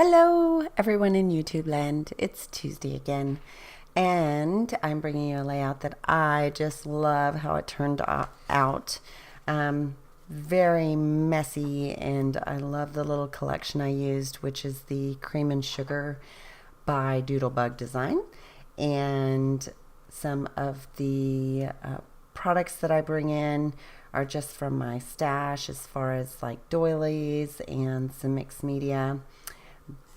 Hello, everyone in YouTube land. It's Tuesday again, and I'm bringing you a layout that I just love how it turned out. Very messy, and I love the little collection I used, which is the Cream and Sugar by Doodlebug Design. And some of the products that I bring in are just from my stash, as far as like doilies and some mixed media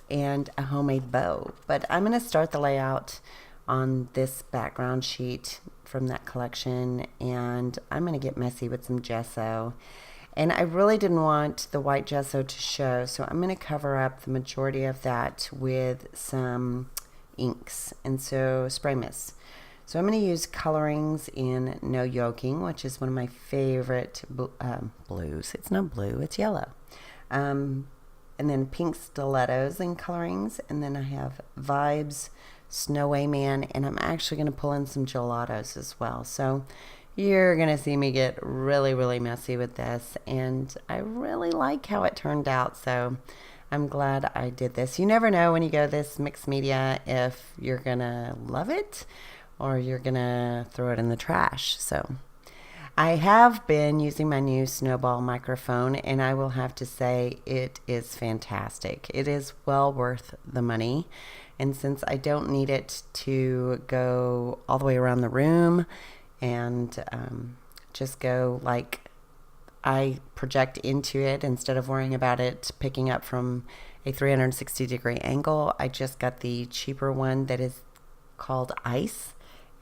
and a homemade bow. But I'm going to start the layout on this background sheet from that collection, and I'm going to get messy with some gesso. And I really didn't want the white gesso to show, so I'm going to cover up the majority of that with some inks, and so spray mist. So I'm going to use colorings in No Yoking, which is one of my favorite blues. It's not blue, it's yellow. And then pink stilettos and colorings, and then I have Vibes, Snow Man, and I'm actually going to pull in some gelatos as well. So you're going to see me get really messy with this, and I really like how it turned out, so I'm glad I did this. You never know when you go this mixed media if you're going to love it or you're going to throw it in the trash. So I have been using my new Snowball microphone, and I will have to say it is fantastic. It is well worth the money, and since I don't need it to go all the way around the room and just go like I project into it instead of worrying about it picking up from a 360-degree angle, I just got the cheaper one that is called Ice,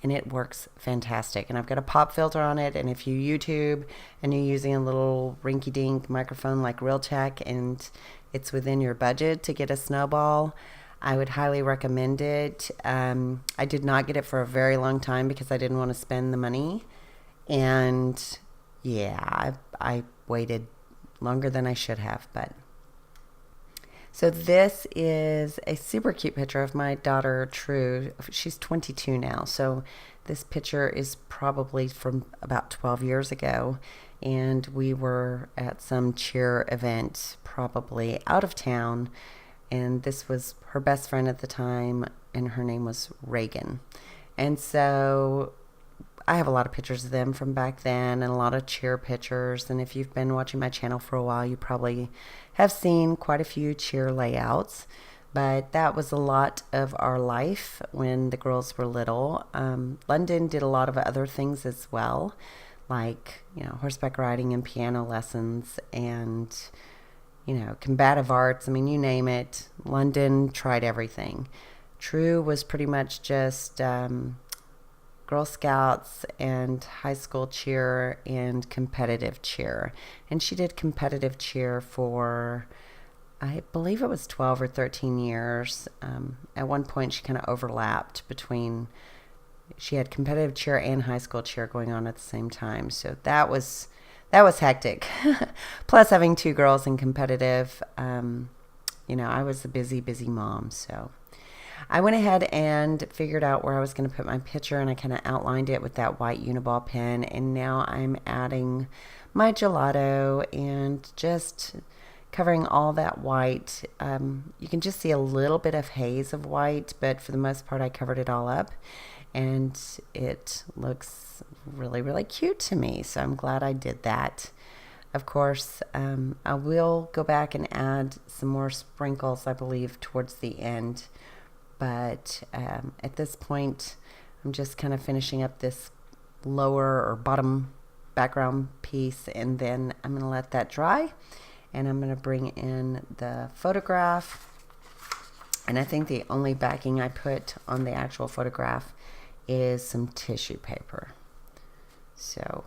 and it works fantastic. And I've got a pop filter on it, and if you YouTube and you're using a little rinky-dink microphone like Realtek and it's within your budget to get a Snowball, I would highly recommend it. I did not get it for a very long time because I didn't want to spend the money, and yeah, I waited longer than I should have. But so this is a super cute picture of my daughter, True. She's 22 now. So this picture is probably from about 12 years ago. And we were at some cheer event, probably out of town. And this was her best friend at the time, and her name was Reagan. And so I have a lot of pictures of them from back then and a lot of cheer pictures. And if you've been watching my channel for a while, you probably have seen quite a few cheer layouts. But that was a lot of our life when the girls were little. London did a lot of other things as well, like, horseback riding and piano lessons and, combative arts. I mean, you name it. London tried everything. True was pretty much just Girl Scouts and high school cheer and competitive cheer. And she did competitive cheer for, I believe it was 12 or 13 years. At one point she kind of overlapped between, she had competitive cheer and high school cheer going on at the same time. So that was hectic. Plus having two girls in competitive, I was a busy mom, so I went ahead and figured out where I was going to put my picture, and I kind of outlined it with that white Uniball pen. And now I'm adding my gelato and just covering all that white. You can just see a little bit of haze of white, but for the most part I covered it all up, and it looks really cute to me. So I'm glad I did that. Of course, I will go back and add some more sprinkles, I believe, towards the end. But at this point, I'm just kind of finishing up this lower or bottom background piece, and then I'm going to let that dry, and I'm going to bring in the photograph. And I think the only backing I put on the actual photograph is some tissue paper. So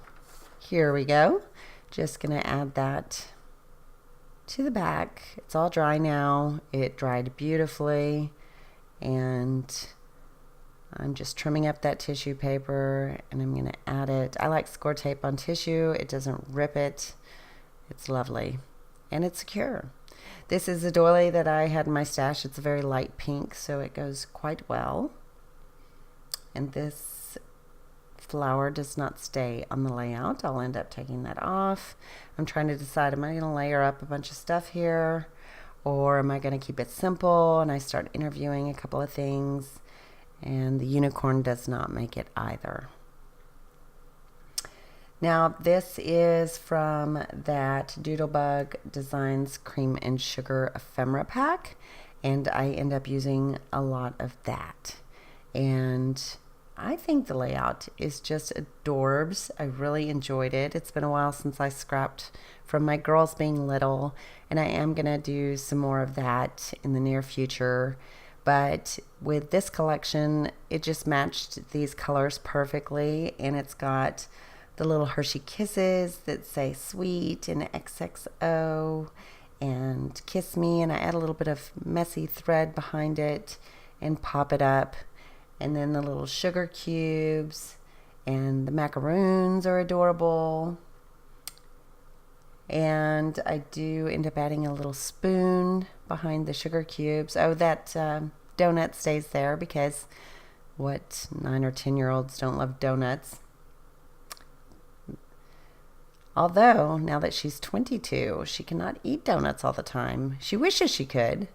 here we go. Just going to add that to the back. It's all dry now. It dried beautifully. And I'm just trimming up that tissue paper, and I'm going to add it. I like score tape on tissue. It doesn't rip it. It's lovely, and it's secure. This is a doily that I had in my stash. It's a very light pink, so it goes quite well. And this flower does not stay on the layout. I'll end up taking that off. I'm trying to decide, am I going to layer up a bunch of stuff here, Or am I going to keep it simple and I start interviewing a couple of things? And the unicorn does not make it either. Now, this is from that Doodlebug Designs Cream and Sugar Ephemera pack, and I end up using a lot of that. And I think the layout is just adorbs. I really enjoyed it. It's been a while since I scrapped from my girls being little, and I am going to do some more of that in the near future. But with this collection, it just matched these colors perfectly, and it's got the little Hershey Kisses that say sweet and XXO and kiss me, and I add a little bit of messy thread behind it and pop it up. And then the little sugar cubes and the macaroons are adorable. And I do end up adding a little spoon behind the sugar cubes. Oh, that donut stays there because what 9 or 10-year-olds don't love donuts? Although, now that she's 22, she cannot eat donuts all the time. She wishes she could,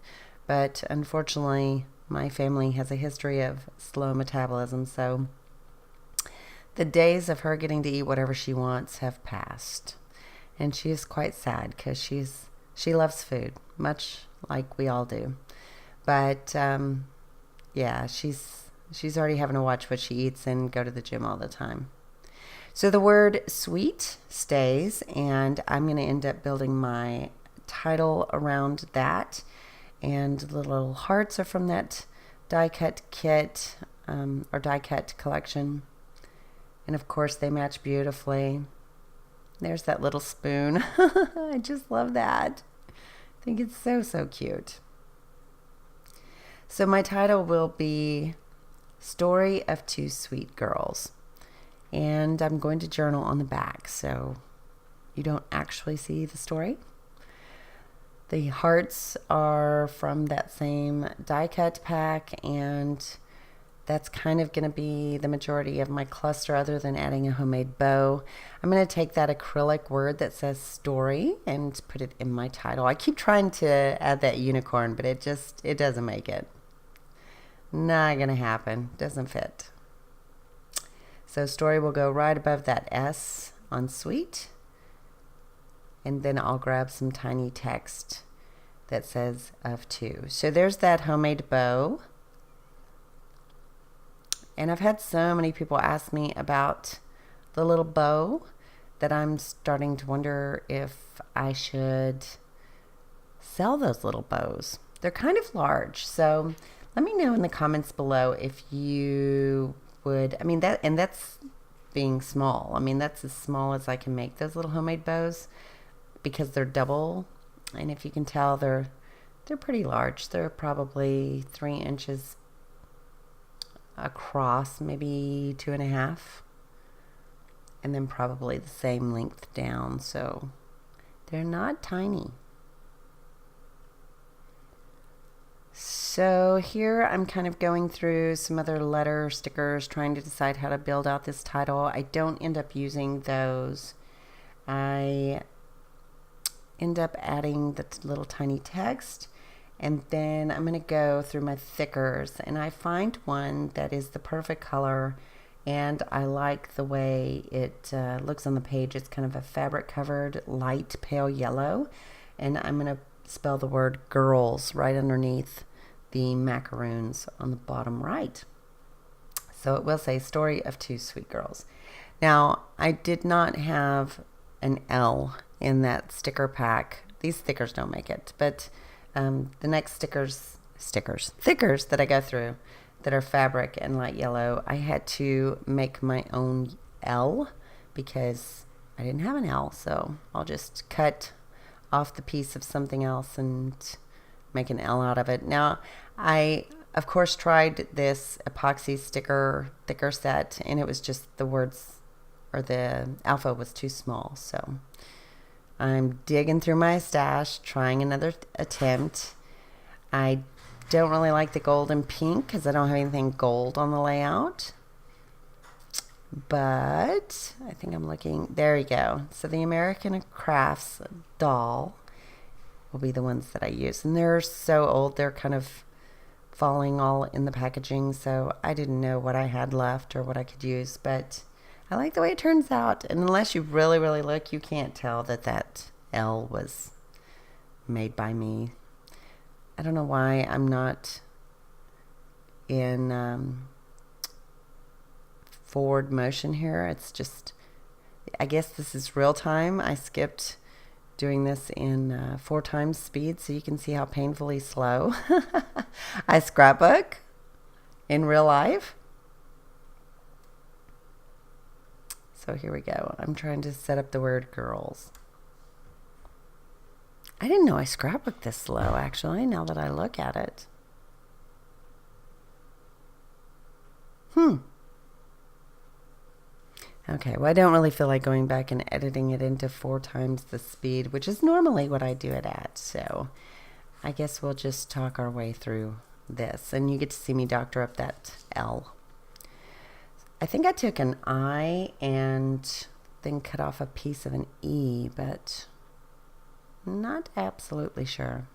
but unfortunately, my family has a history of slow metabolism, so the days of her getting to eat whatever she wants have passed. And she is quite sad because she loves food, much like we all do. But yeah, she's already having to watch what she eats and go to the gym all the time. So the word sweet stays, and I'm going to end up building my title around that. And the little hearts are from that die cut kit or die cut collection. And of course they match beautifully. There's that little spoon. I just love that. I think it's so, so cute. So my title will be Story of Two Sweet Girls. And I'm going to journal on the back, so you don't actually see the story. The hearts are from that same die cut pack, and that's kind of going to be the majority of my cluster other than adding a homemade bow. I'm going to take that acrylic word that says story and put it in my title. I keep trying to add that unicorn, but it doesn't make it. Not going to happen. Doesn't fit. So story will go right above that S on sweet. And then I'll grab some tiny text that says of two. So there's that homemade bow. And I've had so many people ask me about the little bow that I'm starting to wonder if I should sell those little bows. They're kind of large. So let me know in the comments below if you would, that's being small. I mean, that's as small as I can make those little homemade bows because they're double. And if you can tell, they're pretty large. They're probably 3 inches across, maybe 2.5, and then probably the same length down. So they're not tiny. So here I'm kind of going through some other letter stickers, trying to decide how to build out this title. I don't end up using those. I end up adding the little tiny text, and then I'm going to go through my thickers, and I find one that is the perfect color, and I like the way it looks on the page. It's kind of a fabric covered light pale yellow, and I'm going to spell the word girls right underneath the macaroons on the bottom right. So it will say Story of Two Sweet Girls. Now, I did not have an L in that sticker pack. These stickers don't make it, but the next thickers that I go through that are fabric and light yellow, I had to make my own L because I didn't have an L. So I'll just cut off the piece of something else and make an L out of it. Now, I, of course, tried this epoxy sticker thicker set, and it was just the words, or the alpha was too small. So I'm digging through my stash, trying another attempt. I don't really like the gold and pink because I don't have anything gold on the layout. But I think I'm looking, there you go. So the American Crafts doll will be the ones that I use. And they're so old, they're kind of falling all in the packaging, so I didn't know what I had left or what I could use, but I like the way it turns out. And unless you really, really look, you can't tell that that L was made by me. I don't know why I'm not in forward motion here. It's just, I guess this is real time. I skipped doing this in 4 times speed so you can see how painfully slow I scrapbook in real life. So here we go. I'm trying to set up the word girls. I didn't know I scrapbooked this slow, actually, now that I look at it. Okay, well, I don't really feel like going back and editing it into 4 times the speed, which is normally what I do it at. So I guess we'll just talk our way through this. And you get to see me doctor up that L. I think I took an I and then cut off a piece of an E, but not absolutely sure.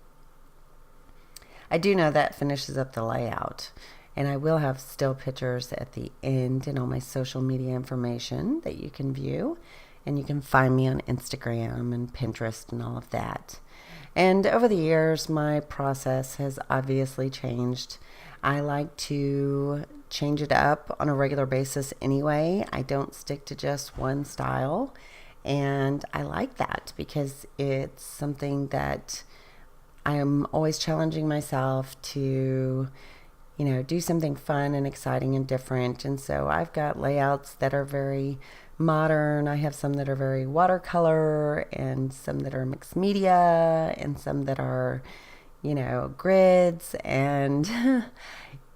I do know that finishes up the layout. And I will have still pictures at the end and all my social media information that you can view. And you can find me on Instagram and Pinterest and all of that. And over the years, my process has obviously changed. I like to change it up on a regular basis anyway. I don't stick to just one style. And I like that because it's something that I am always challenging myself to, you know, do something fun and exciting and different. And so I've got layouts that are very modern. I have some that are very watercolor and some that are mixed media and some that are, you know, grids and,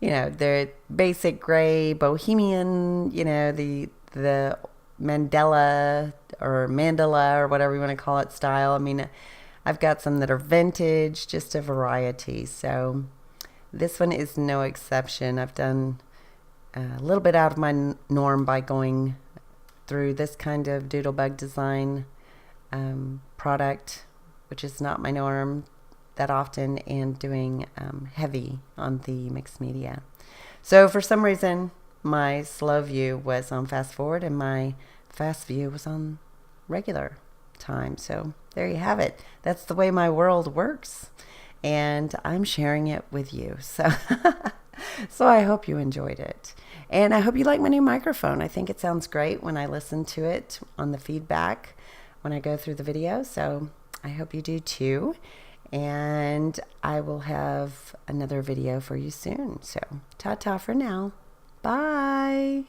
you know, they're basic gray bohemian, you know, the mandala or whatever you want to call it style. I mean, I've got some that are vintage, just a variety. So this one is no exception. I've done a little bit out of my norm by going through this kind of doodlebug design product, which is not my norm that often, and doing heavy on the mixed media. So for some reason, my slow view was on fast forward and my fast view was on regular time. So there you have it. That's the way my world works. And I'm sharing it with you. So, so I hope you enjoyed it. And I hope you like my new microphone. I think it sounds great when I listen to it on the feedback when I go through the video. So I hope you do too. And I will have another video for you soon. So ta-ta for now. Bye.